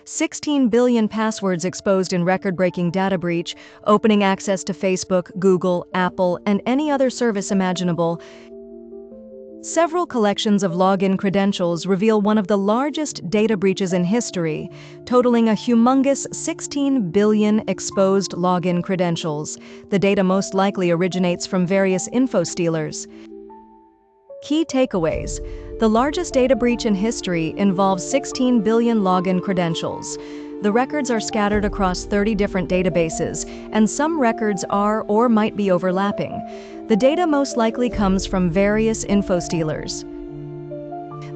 16 billion passwords exposed in record-breaking data breach, opening access to Facebook, Google, Apple, and any other service imaginable. Several collections of login credentials reveal one of the largest data breaches in history, totaling a humongous 16 billion exposed login credentials. The data most likely originates from various infostealers. Key takeaways. The largest data breach in history involves 16 billion login credentials. The records are scattered across 30 different databases, and some records are or might be overlapping. The data most likely comes from various infostealers.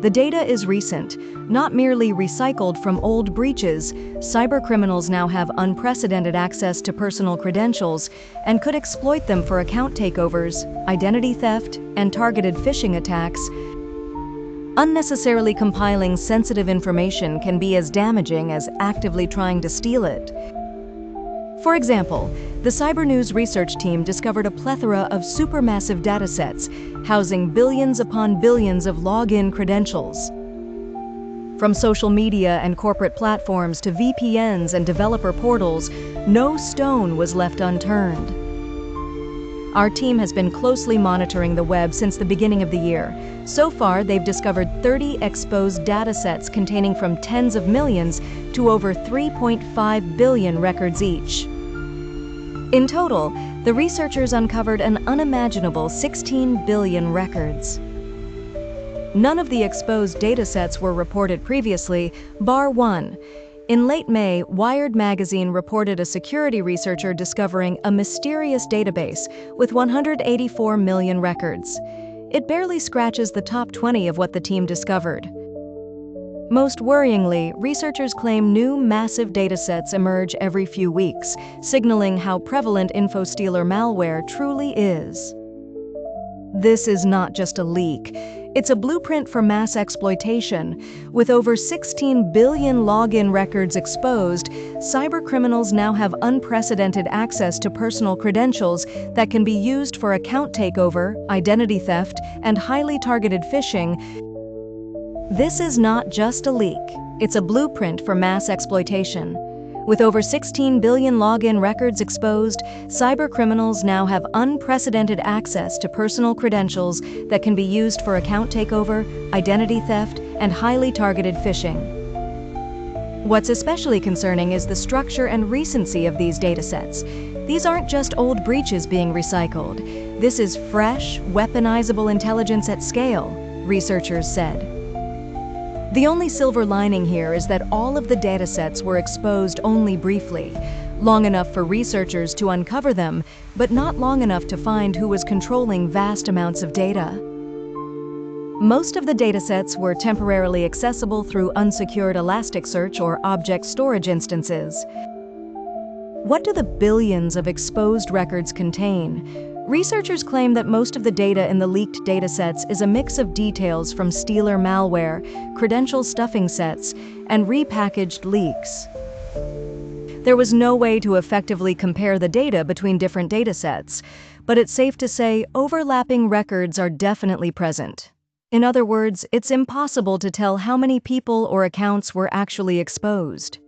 The data is recent, not merely recycled from old breaches. Cybercriminals now have unprecedented access to personal credentials and could exploit them for account takeovers, identity theft, and targeted phishing attacks. Unnecessarily compiling sensitive information can be as damaging as actively trying to steal it. For example, the CyberNews research team discovered a plethora of supermassive datasets, housing billions upon billions of login credentials. From social media and corporate platforms to VPNs and developer portals, no stone was left unturned. Our team has been closely monitoring the web since the beginning of the year. So far, they've discovered 30 exposed datasets containing from tens of millions to over 3.5 billion records each. In total, the researchers uncovered an unimaginable 16 billion records. None of the exposed datasets were reported previously, bar one. In late May, Wired magazine reported a security researcher discovering a mysterious database with 184 million records. It barely scratches the top 20 of what the team discovered. Most worryingly, researchers claim new massive datasets emerge every few weeks, signaling how prevalent infostealer malware truly is. This is not just a leak. It's a blueprint for mass exploitation. With over 16 billion login records exposed, cybercriminals now have unprecedented access to personal credentials that can be used for account takeover, identity theft, and highly targeted phishing. This is not just a leak. It's a blueprint for mass exploitation. With over 16 billion login records exposed, cybercriminals now have unprecedented access to personal credentials that can be used for account takeover, identity theft, and highly targeted phishing. What's especially concerning is the structure and recency of these datasets. These aren't just old breaches being recycled. This is fresh, weaponizable intelligence at scale, researchers said. The only silver lining here is that all of the datasets were exposed only briefly, long enough for researchers to uncover them, but not long enough to find who was controlling vast amounts of data. Most of the datasets were temporarily accessible through unsecured Elasticsearch or object storage instances. What do the billions of exposed records contain? Researchers claim that most of the data in the leaked datasets is a mix of details from stealer malware, credential stuffing sets, and repackaged leaks. There was no way to effectively compare the data between different datasets, but it's safe to say overlapping records are definitely present. In other words, it's impossible to tell how many people or accounts were actually exposed.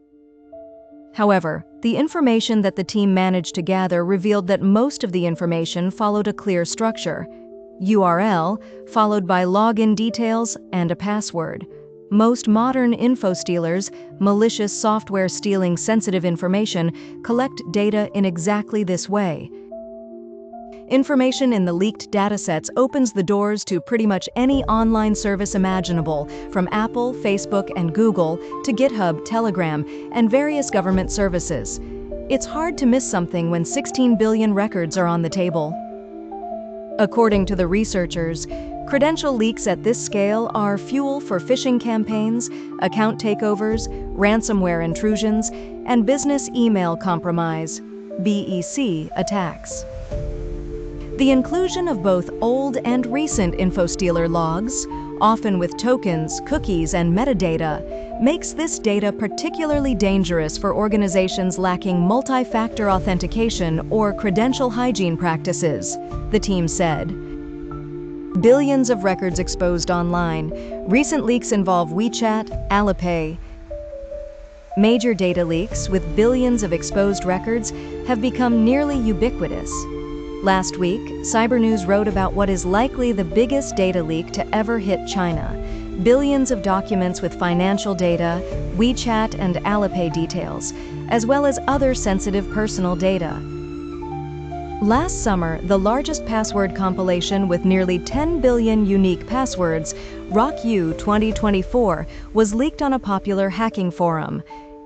However, the information that the team managed to gather revealed that most of the information followed a clear structure: URL, followed by login details and a password. Most modern infostealers, malicious software stealing sensitive information, collect data in exactly this way. Information in the leaked datasets opens the doors to pretty much any online service imaginable, from Apple, Facebook, and Google to GitHub, Telegram, and various government services. It's hard to miss something when 16 billion records are on the table. According to the researchers, credential leaks at this scale are fuel for phishing campaigns, account takeovers, ransomware intrusions, and business email compromise (BEC) attacks. The inclusion of both old and recent infostealer logs, often with tokens, cookies, and metadata, makes this data particularly dangerous for organizations lacking multi-factor authentication or credential hygiene practices, the team said. Billions of records exposed online. Recent leaks involve WeChat, Alipay, Major data leaks with billions of exposed records have become nearly ubiquitous. Last week, Cybernews wrote about what is likely the biggest data leak to ever hit China. Billions of documents with financial data, WeChat and Alipay details, as well as other sensitive personal data. Last summer, the largest password compilation with nearly 10 billion unique passwords, RockU 2024, was leaked on a popular hacking forum.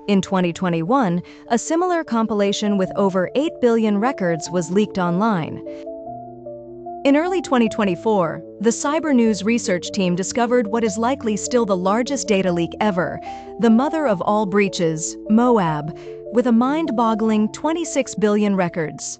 In 2021, a similar compilation with over 8 billion records was leaked online. In early 2024, the Cybernews research team discovered what is likely still the largest data leak ever, the mother of all breaches, Moab, with a mind-boggling 26 billion records.